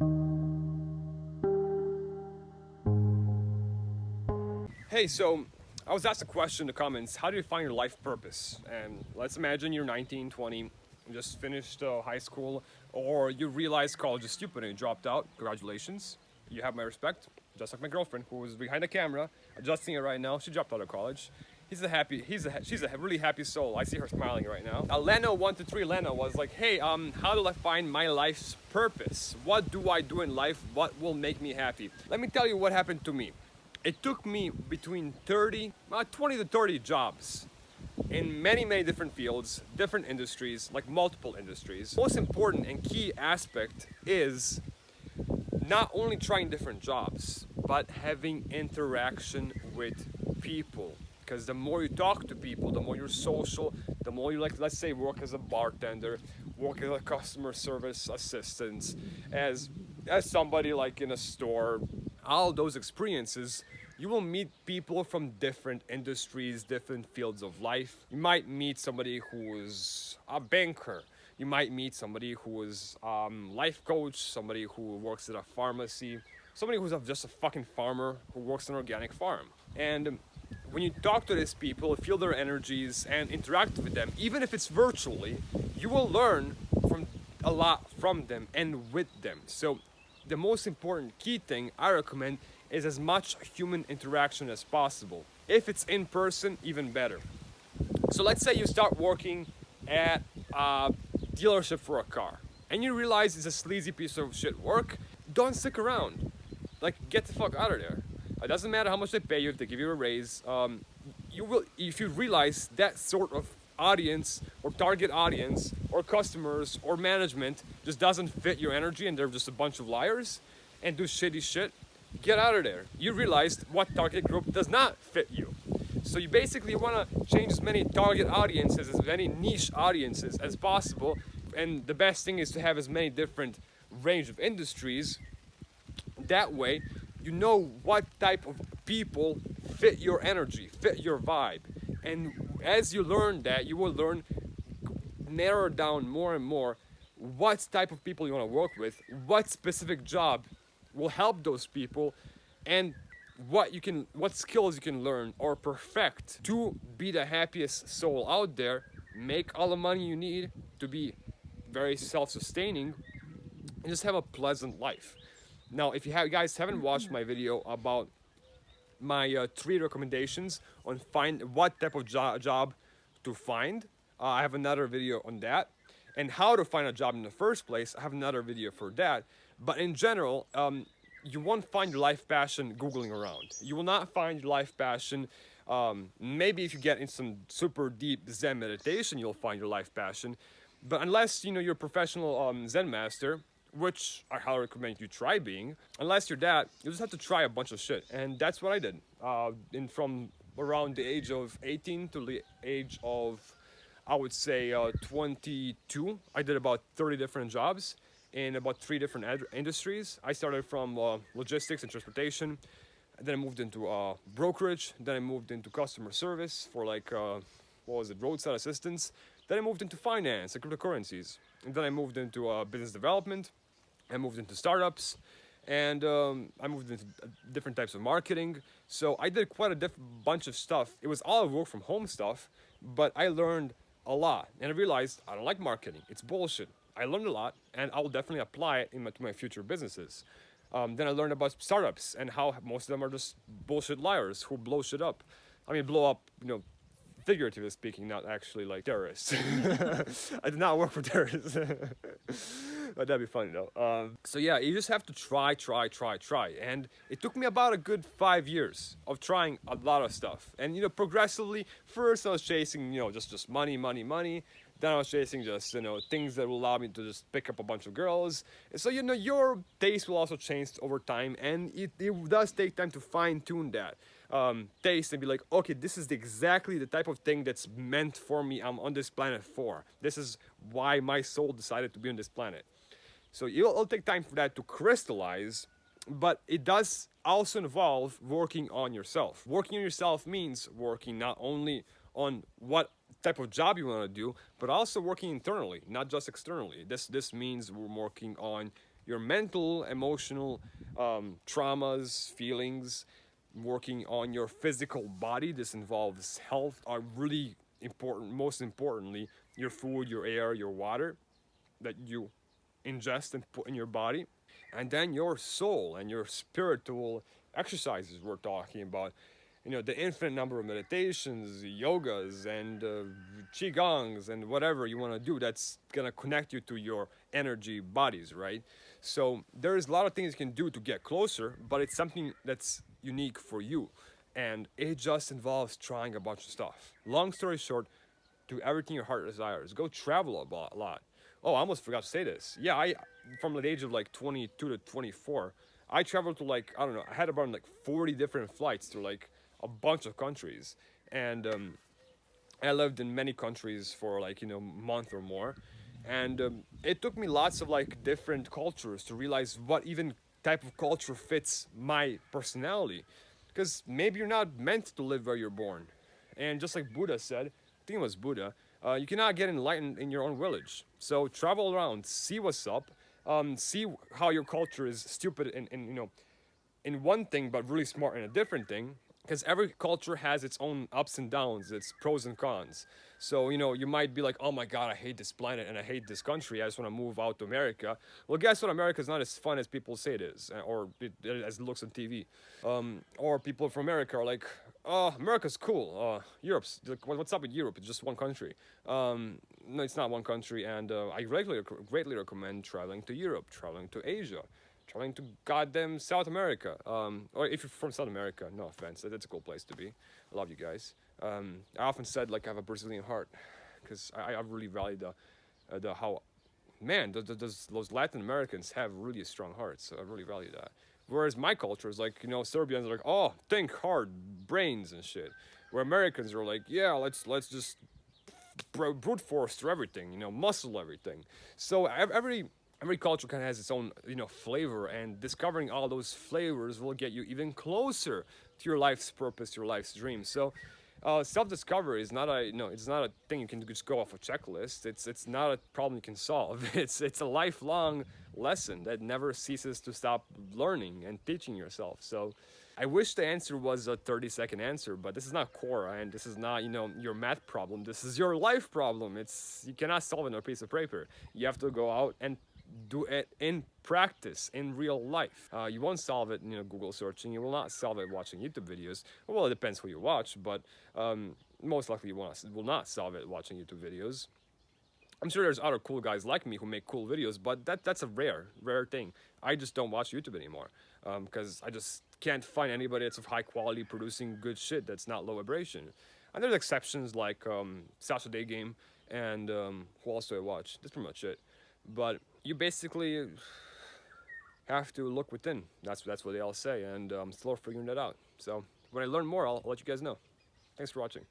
Hey, so I was asked a question in the comments, how do you find your life purpose? And let's imagine you're 19, 20, you just finished high school, or you realize college is stupid and you dropped out. Congratulations, you have my respect. Just like my girlfriend, who is behind the camera, adjusting it right now. She dropped out of college. She's a really happy soul. I see her smiling right now. Leno123 Leno was like, hey, how do I find my life's purpose? What do I do in life? What will make me happy? Let me tell you what happened to me. It took me between 20 to 30 jobs in many different fields, different industries, like multiple industries. Most important and key aspect is not only trying different jobs, but having interaction with people. Because the more you talk to people, the more you're social, the more you, like, let's say, work as a bartender, work as a customer service assistant, as somebody like in a store, all those experiences, you will meet people from different industries, different fields of life. You might meet somebody who is a banker. You might meet somebody who is life coach, somebody who works at a pharmacy, somebody who's just a fucking farmer who works on an organic farm. And when you talk to these people, feel their energies and interact with them, even if it's virtually, you will learn a lot from them and with them. So the most important key thing I recommend is as much human interaction as possible. If it's in person, even better. So let's say you start working at a dealership for a car and you realize it's a sleazy piece of shit work. Don't stick around. Like, get the fuck out of there. It doesn't matter how much they pay you, if they give you a raise. You will, if you realize that sort of audience or target audience or customers or management just doesn't fit your energy and they're just a bunch of liars and do shitty shit, get out of there. You realized what target group does not fit you. So you basically want to change as many target audiences, as many niche audiences as possible. And the best thing is to have as many different range of industries. That way, you know what type of people fit your energy, fit your vibe. And as you learn that, you will narrow down more and more what type of people you want to work with, what specific job will help those people, and what skills you can learn or perfect to be the happiest soul out there, make all the money you need to be very self-sustaining, and just have a pleasant life. Now, if you guys haven't watched my video about my 3 recommendations on find what type of job to find, I have another video on that. And how to find a job in the first place, I have another video for that. But in general, you won't find your life passion Googling around. You will not find your life passion. Maybe if you get in some super deep Zen meditation, you'll find your life passion. But unless you're a professional Zen master, which I highly recommend you try being, unless you're that, you just have to try a bunch of shit. And that's what I did. From around the age of 18 to the age of, I would say, 22, I did about 30 different jobs in about 3 different industries. I started from logistics and transportation, then I moved into brokerage, then I moved into customer service for roadside assistance, then I moved into finance and cryptocurrencies, and then I moved into business development, I moved into startups, and I moved into different types of marketing. So I did quite a bunch of stuff. It was all work from home stuff, but I learned a lot, and I realized I don't like marketing. It's bullshit. I learned a lot, and I will definitely apply it to my future businesses. Then I learned about startups and how most of them are just bullshit liars who blow shit up. I mean, blow up, figuratively speaking, not actually like terrorists. I did not work for terrorists. But that'd be funny though. So yeah, you just have to try. And it took me about a good 5 years of trying a lot of stuff. And progressively, first I was chasing, just money. Then I was chasing just, things that will allow me to just pick up a bunch of girls. So, your taste will also change over time. And it does take time to fine tune that taste and be like, okay, this is exactly the type of thing that's meant for me. I'm on this planet for. This is why my soul decided to be on this planet. So it'll take time for that to crystallize, but it does also involve working on yourself. Working on yourself means working not only on what type of job you want to do, but also working internally, not just externally. This means we're working on your mental, emotional traumas, feelings, working on your physical body. This involves health, are really important. Most importantly, your food, your air, your water that you ingest and put in your body, and then your soul and your spiritual exercises we're talking about. You know, the infinite number of meditations, yogas, and qigongs, and whatever you want to do that's gonna connect you to your energy bodies, right? So there's a lot of things you can do to get closer, but it's something that's unique for you, and it just involves trying a bunch of stuff. Long story short, do everything your heart desires. Go travel a lot. Oh, I almost forgot to say this. Yeah, I from the age of like 22 to 24, I traveled to like, I don't know, I had about like 40 different flights to like a bunch of countries, and I lived in many countries for like, you know, a month or more, and it took me lots of like different cultures to realize what even type of culture fits my personality, because maybe you're not meant to live where you're born, and just like Buddha said, I think it was Buddha, you cannot get enlightened in your own village. So travel around, see what's up, see how your culture is stupid in you know, in one thing but really smart in a different thing, because every culture has its own ups and downs, its pros and cons. So, you know, you might be like, oh my god, I hate this planet and I hate this country, I just want to move out to America. Well, guess what? America's not as fun as people say it is, or as it looks on TV. Or people from America are like, oh, America's cool, Europe's like, what's up with Europe? It's just one country. No, it's not one country, and I greatly recommend traveling to Europe, traveling to Asia, traveling to goddamn South America. Or if you're from South America, no offense, that's a cool place to be. I love you guys. I often said like I have a Brazilian heart, because I really value the how, man, those Latin Americans have really strong hearts. So I really value that. Whereas my culture is like, you know, Serbians are like, oh, think hard, brains and shit. Where Americans are like, yeah, let's just brute force through everything, you know, muscle everything. So every culture kind of has its own, you know, flavor, and discovering all those flavors will get you even closer to your life's purpose, your life's dream. So self-discovery is not a, you know, it's not a thing you can just go off a checklist. It's not a problem you can solve. It's a lifelong lesson that never ceases to stop learning and teaching yourself. So I wish the answer was a 30-second answer, but this is not Quora, and this is not, you know, your math problem. This is your life problem. It's, you cannot solve it on a piece of paper. You have to go out and do it in practice, in real life. You won't solve it, you know, Google searching. You will not solve it watching YouTube videos. Well, it depends who you watch, but most likely you will not solve it watching YouTube videos. I'm sure there's other cool guys like me who make cool videos, but that's a rare thing. I just don't watch YouTube anymore, because I just can't find anybody that's of high quality producing good shit that's not low vibration. And there's exceptions like Sasha Day Game and who else do I watch? That's pretty much it. But you basically have to look within. That's what they all say, and I'm still figuring that out. So when I learn more, I'll let you guys know. Thanks for watching.